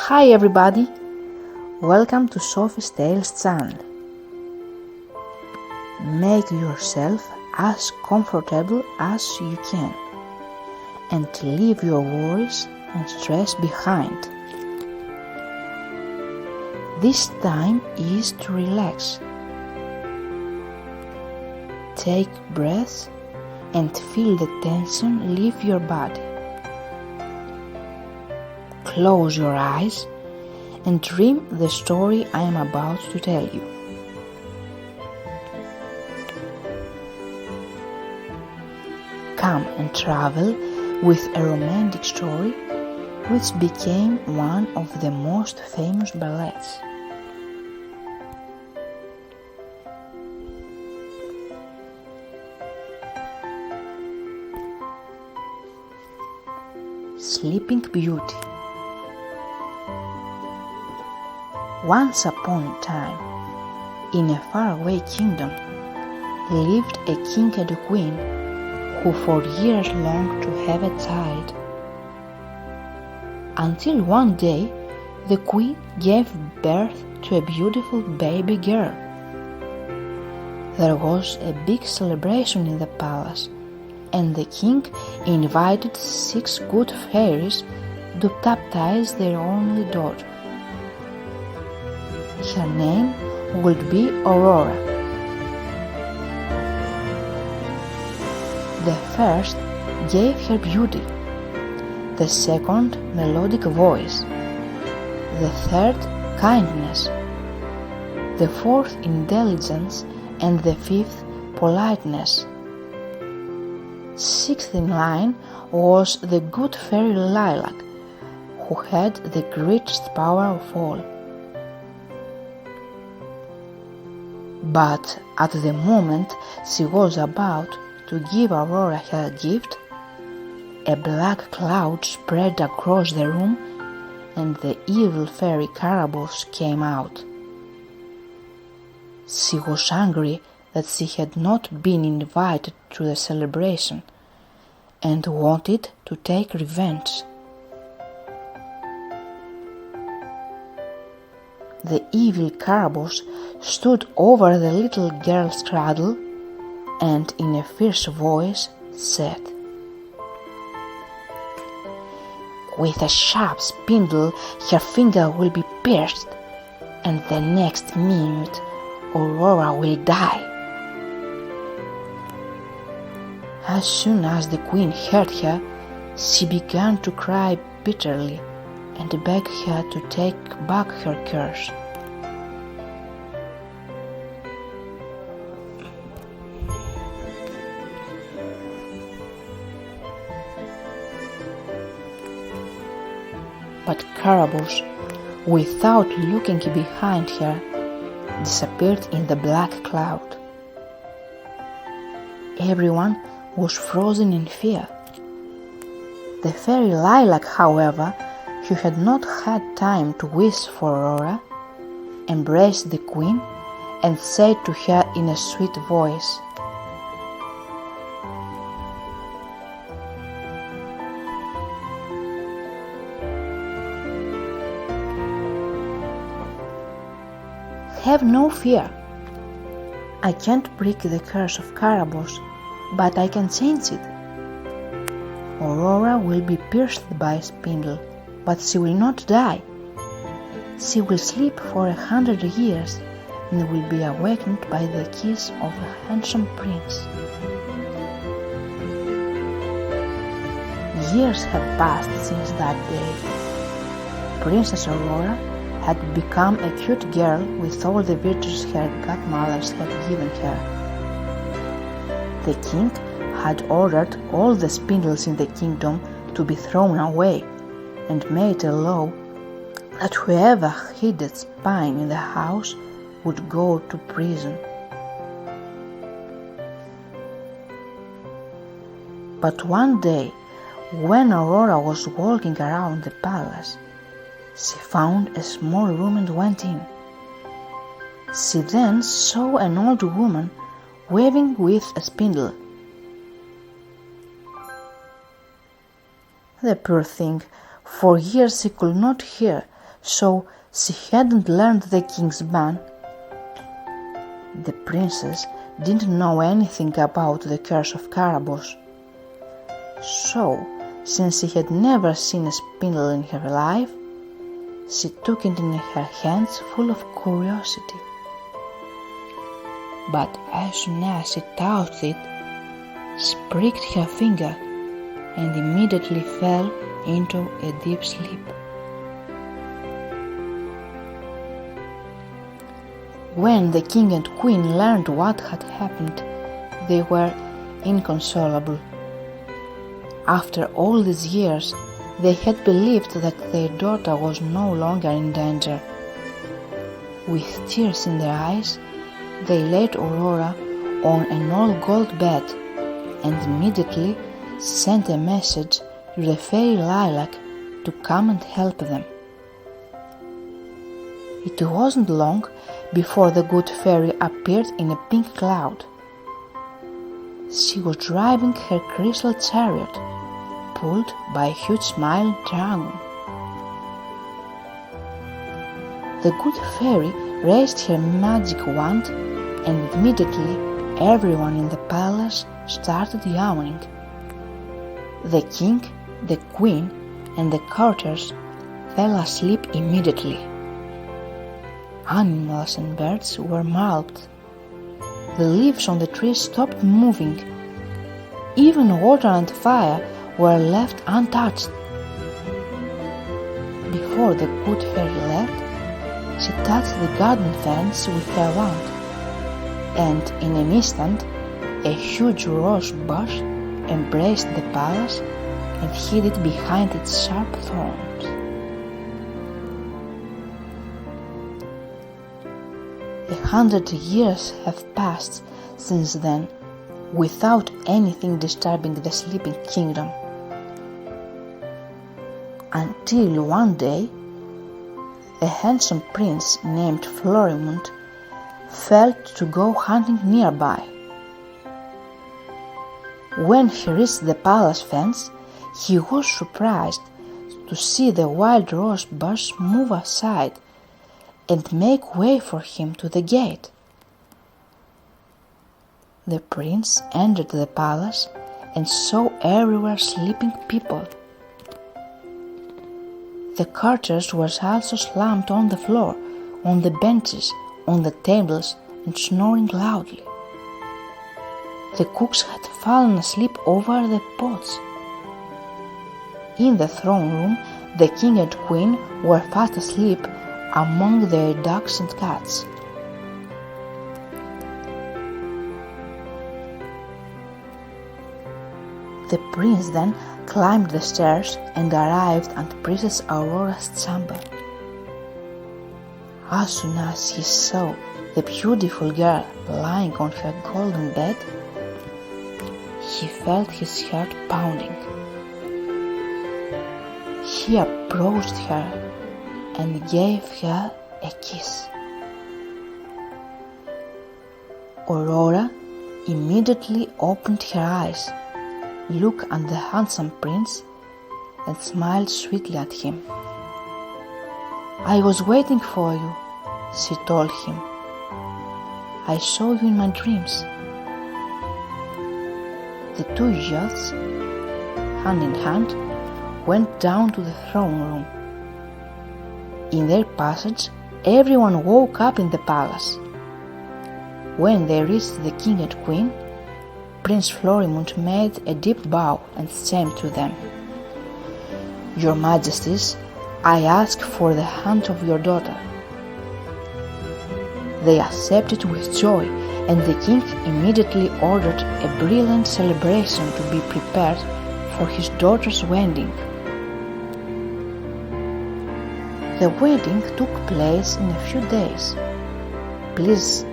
Hi everybody, welcome to Sophie's Tales channel. Make yourself as comfortable as you can and leave your worries and stress behind. This time is to relax. Take breaths and feel the tension leave your body. Close your eyes and dream the story I am about to tell you. Come and travel with a romantic story which became one of the most famous ballets. Sleeping Beauty. Once upon a time, in a faraway kingdom, lived a king and a queen who for years longed to have a child. Until one day, the queen gave birth to a beautiful baby girl. There was a big celebration in the palace, and the king invited 6 good fairies to baptize their only daughter. Her name would be Aurora. The first gave her beauty, the second melodic voice, the third kindness, the fourth intelligence, and the fifth politeness. Sixth in line was the good fairy Lilac, who had the greatest power of all. But at the moment she was about to give Aurora her gift, a black cloud spread across the room and the evil fairy Carabosse came out. She was angry that she had not been invited to the celebration and wanted to take revenge. The evil Carabosse stood over the little girl's cradle and in a fierce voice said, "With a sharp spindle her finger will be pierced, and the next minute Aurora will die." As soon as the queen heard her, she began to cry bitterly and begged her to take back her curse. But Carabosse, without looking behind her, disappeared in the black cloud. Everyone was frozen in fear. The fairy Lilac, however, who had not had time to wish for Aurora, embraced the queen and said to her in a sweet voice, "Have no fear. I can't break the curse of Carabosse, but I can change it. Aurora will be pierced by a spindle, but she will not die. She will sleep for 100 years and will be awakened by the kiss of a handsome prince." Years had passed since that day. Princess Aurora had become a cute girl with all the virtues her godmothers had given her. The king had ordered all the spindles in the kingdom to be thrown away and made a law that whoever hid a spine in the house would go to prison. But one day, when Aurora was walking around the palace, she found a small room and went in. She then saw an old woman weaving with a spindle. The poor thing, for years she could not hear, so she hadn't learned the king's ban. The princess didn't know anything about the curse of carabaos. So, since she had never seen a spindle in her life, she took it in her hands full of curiosity. But as soon as she touched it, she pricked her finger and immediately fell into a deep sleep. When the king and queen learned what had happened, they were inconsolable. After all these years, they had believed that their daughter was no longer in danger. With tears in their eyes, they laid Aurora on an old gold bed and immediately sent a message to the fairy Lilac to come and help them. It wasn't long before the good fairy appeared in a pink cloud. She was driving her crystal chariot, pulled by a huge smiling dragon. The good fairy raised her magic wand, and immediately everyone in the palace started yawning. The king, the queen, and the courtiers fell asleep immediately. Animals and birds were marbled. The leaves on the trees stopped moving. Even water and fire were left untouched. Before the good fairy left, she touched the garden fence with her wand, and in an instant a huge rose bush embraced the palace and hid it behind its sharp thorns. 100 years have passed since then, without anything disturbing the sleeping kingdom. Until one day, a handsome prince named Florimund felt to go hunting nearby. When he reached the palace fence, he was surprised to see the wild rose bush move aside and make way for him to the gate. The prince entered the palace and saw everywhere sleeping people. The courtiers were also slumped on the floor, on the benches, on the tables, and snoring loudly. The cooks had fallen asleep over the pots. In the throne room, the king and queen were fast asleep among their dogs and cats. The prince then climbed the stairs and arrived at Princess Aurora's chamber. As soon as he saw the beautiful girl lying on her golden bed, he felt his heart pounding. He approached her and gave her a kiss. Aurora immediately opened her eyes, looked at the handsome prince, and smiled sweetly at him. "I was waiting for you," she told him. "I saw you in my dreams." The two youths, hand in hand, went down to the throne room. In their passage, everyone woke up in the palace. When they reached the king and queen, Prince Florimund made a deep bow and said to them, "Your Majesties, I ask for the hand of your daughter." They accepted with joy, and the king immediately ordered a brilliant celebration to be prepared for his daughter's wedding. The wedding took place in a few days. Prince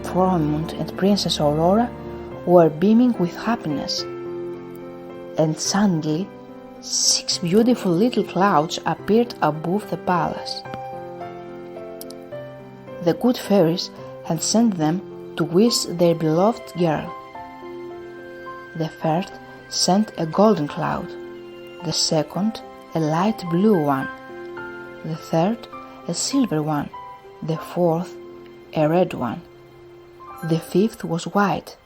Florimund and Princess Aurora were beaming with happiness, and suddenly 6 beautiful little clouds appeared above the palace. The good fairies had sent them to wish their beloved girl. The first sent a golden cloud, the second a light blue one, the third a silver one, the fourth a red one. The fifth was white.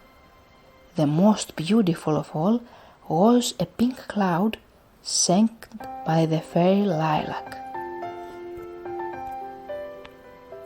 The most beautiful of all was a pink cloud scented by the fairy lilac.